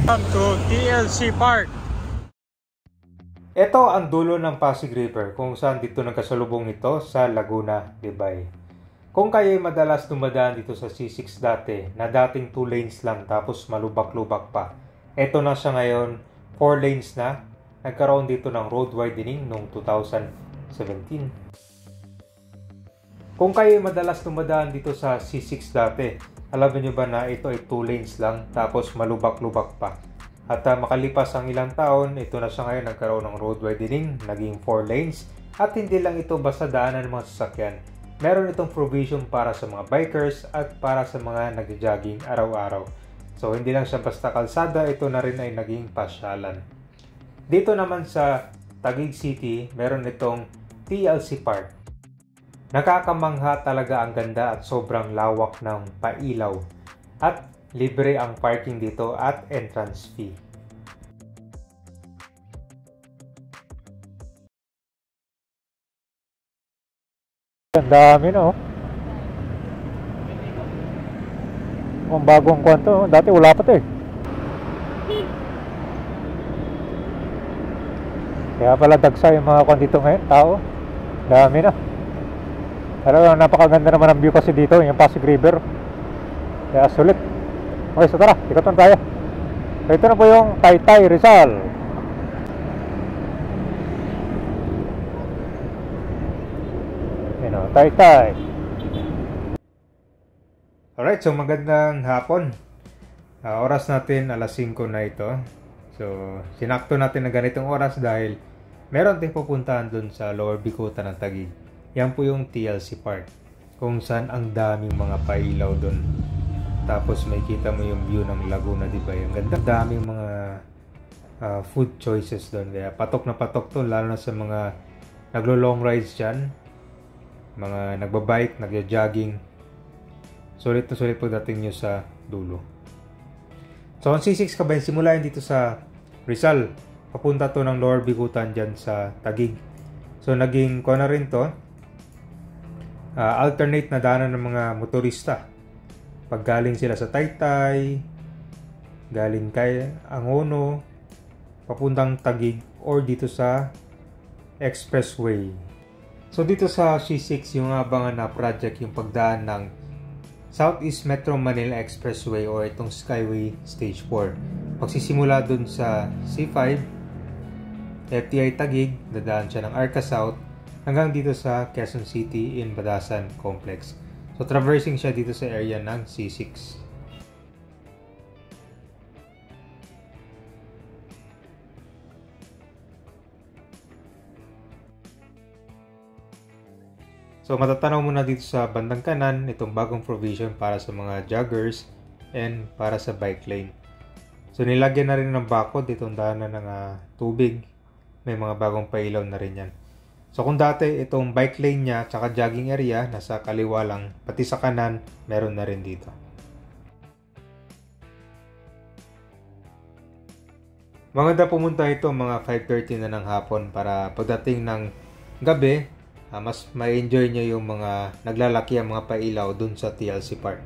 Welcome to TLC Park. Ito ang dulo ng Pasig River kung saan dito nagkasalubong ito sa Laguna, Libay. Kung kayo'y madalas dumadaan dito sa C6 dati na dating 2 lanes lang tapos malubak-lubak pa. Ito na siya ngayon, 4 lanes na. Nagkaroon dito ng road widening noong 2017. Kung kayo'y madalas dumadaan dito sa C6 dati, alam niyo ba na ito ay 2 lanes lang tapos malubak-lubak pa. At makalipas ang ilang taon, ito na siya ngayon nagkaroon ng road widening, naging 4 lanes. At hindi lang ito basta daanan ng mga sasakyan. Meron itong provision para sa mga bikers at para sa mga nag-jogging araw-araw. So hindi lang siya basta kalsada, ito na rin ay naging pasyalan. Dito naman sa Taguig City, meron itong TLC Park. Nakakamangha talaga ang ganda at sobrang lawak ng pailaw. At libre ang parking dito at entrance fee. Ang dami no. Kung bagong kwento, dati wala pa ito eh. Kaya pala dagsa yung mga kwantito ngayon, tao. Dami na. Pero napakaganda naman ang view kasi dito, yung Pasig River. Kaya sulit. Okay, so tara, ikot na tayo. So ito na po yung Taytay, Rizal. Yan o, Taytay. Alright, so magandang hapon. Oras natin alas 5 na ito. So sinakto natin na ganitong oras dahil meron tayong pupuntahan dun sa Lower Bicutan ng Taguig. Yan po yung TLC Park, kung saan ang daming mga pailaw doon. Tapos may kita mo yung view ng Laguna, di ba? Yung ganda. Daming mga food choices doon. Kaya patok na patok to, lalo na sa mga naglo-long rides dyan. Mga nagbabike, nagja-jogging. Sulit na sulit pagdating nyo sa dulo. So ang C6 Kabayan, simula dito sa Rizal. Papunta to ng Lower Bicutan dyan sa Taguig. So naging ko na rin to. Alternate na daanan ng mga motorista. Pag galing sila sa Taytay, galing kay Angono, papuntang Taguig, or dito sa Expressway. So dito sa C6, yung abangan na project yung pagdaan ng Southeast Metro Manila Expressway o itong Skyway Stage 4. Pagsisimula dun sa C5, FTI Taguig, dadaan siya ng Arca South, hanggang dito sa Quezon City in Badasan Complex. So traversing siya dito sa area ng C6. So matatanaw muna dito sa bandang kanan itong bagong provision para sa mga joggers and para sa bike lane. So nilagyan na rin ng bakod itong daanan ng tubig. May mga bagong pailaw na rin yan. So kung dati itong bike lane niya tsaka jogging area nasa kaliwa lang, pati sa kanan meron na rin dito. Maganda pumunta ito mga 5:30 na ng hapon para pagdating ng gabi, mas ma-enjoy nyo yung mga naglalaki ang mga pailaw dun sa TLC Park.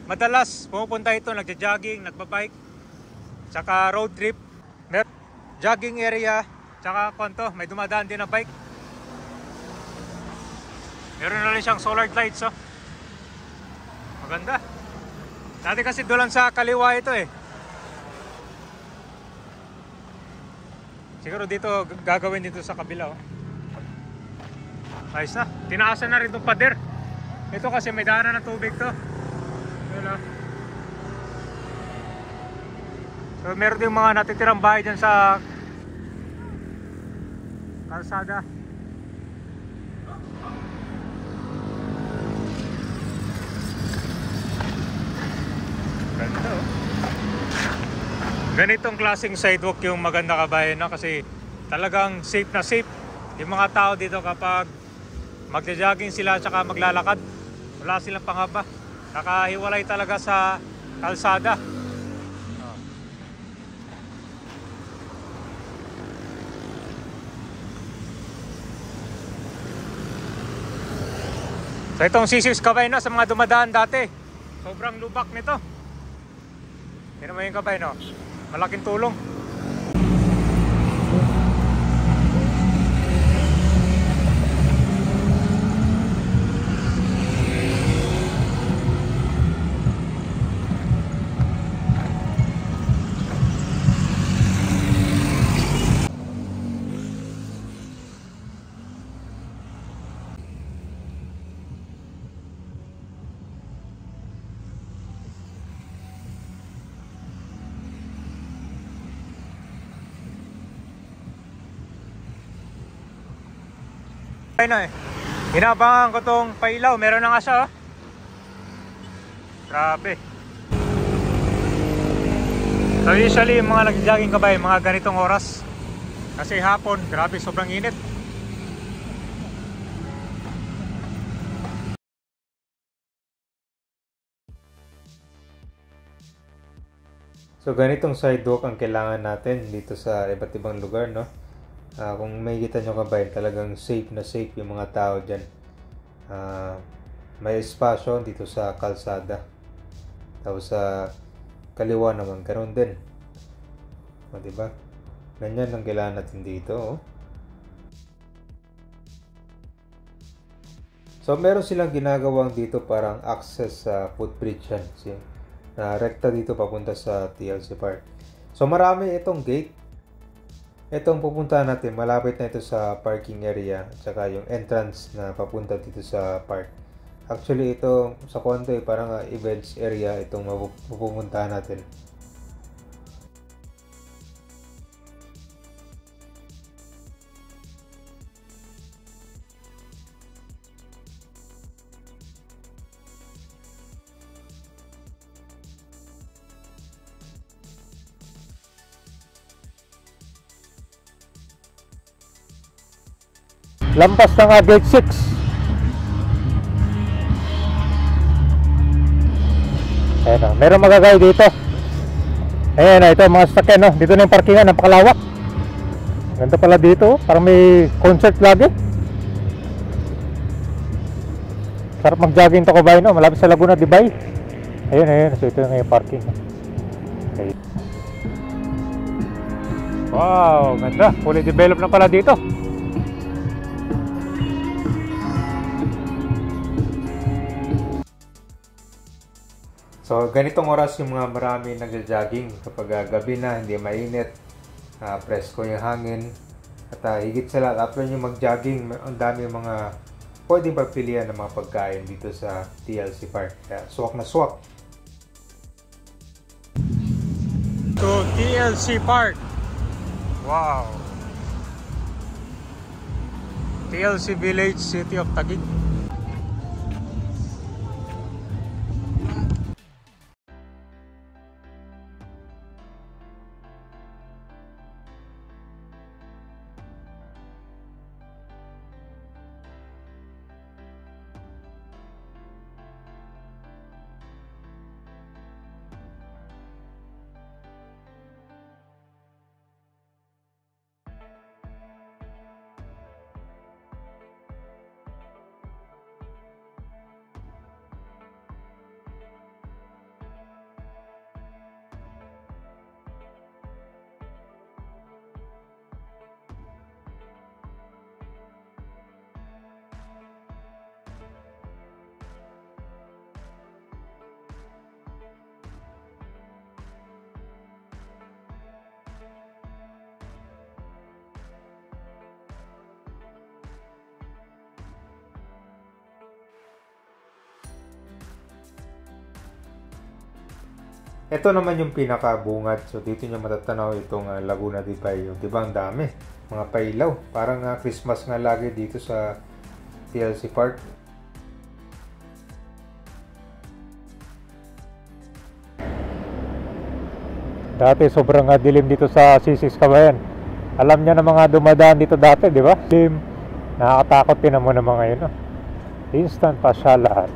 Madalas pupunta ito, nagja-jogging, nagbabike, tsaka road trip. Mer jogging area, tsaka konto, may dumadaan din na bike. Meron na rin siyang solar lights, oh. Maganda. Dati kasi doon sa kaliwa ito eh. Siguro dito gagawin dito sa kabila, oh. Ayos na. Tinaasan na rin itong pader. Ito kasi may daanan ng tubig to. So meron din mga natitirang bahay dyan sa kalsada. Ganda, oh. Ganitong klaseng sidewalk yung maganda, kabayan, no? Kasi talagang safe na safe yung mga tao dito kapag magja-jogging sila at maglalakad. Wala silang pangaba. Nakahiwalay talaga sa kalsada. So itong C6 kabay no, sa mga dumadaan dati, sobrang lubak nito. Tignan mo yung kabay no, malaking tulong. Ayun na eh. Inabangan ko tong pailaw. Meron na nga siya oh. Grabe. So usually yung mga nag-jogging kabay, mga ganitong oras. Kasi hapon, grabe sobrang init. So ganitong sidewalk ang kailangan natin dito sa iba't ibang lugar, no? Kung makikita nyo kabay, talagang safe na safe yung mga tao dyan. May espasyo dito sa kalsada. Tapos sa kaliwa naman, ganoon din. O, diba? Ganyan ang kailangan natin dito. Oh. So meron silang ginagawang dito parang access sa footbridge yan. Na rekta dito papunta sa TLC Park. So marami itong gate. Itong pupuntahan natin, malapit na ito sa parking area at saka yung entrance na papunta dito sa park. Actually ito sa Condo parang events area itong mapupuntahan natin. Lampas na nga gate 6. Ayan o, meron magagay dito. Ayan na, ito mga sasakyan no. Dito na yung parkingan, napakalawak. Ganda pala dito, parang may concert lagi. Sarap mag-jogging to kabay no, malapit sa Laguna Dibay. Ayun, ayun, so ito yung parking. Okay. Wow, ganda, fully developed na pala dito. So, ganitong oras yung mga marami nagja-jogging kapag gabi na, hindi mainit, presko yung hangin, at higit sa lahat, after nyo mag-jogging, ang dami mga pwedeng pagpilian ng mga pagkain dito sa TLC Park. Kaya, swak na swak. So, TLC Park. Wow. TLC Village, City of Taguig. Ito naman yung pinakabungad. So dito nyo matatanaw itong Laguna Dibay. Diba ang dami? Mga pailaw. Parang Christmas nga lagi dito sa TLC Park. Dati sobrang dilim dito sa C6 Kabayan. Alam niya na mga dumadaan dito dati, di ba? Dim, nakakatakot din naman ng mga yun. Instant pasyalan.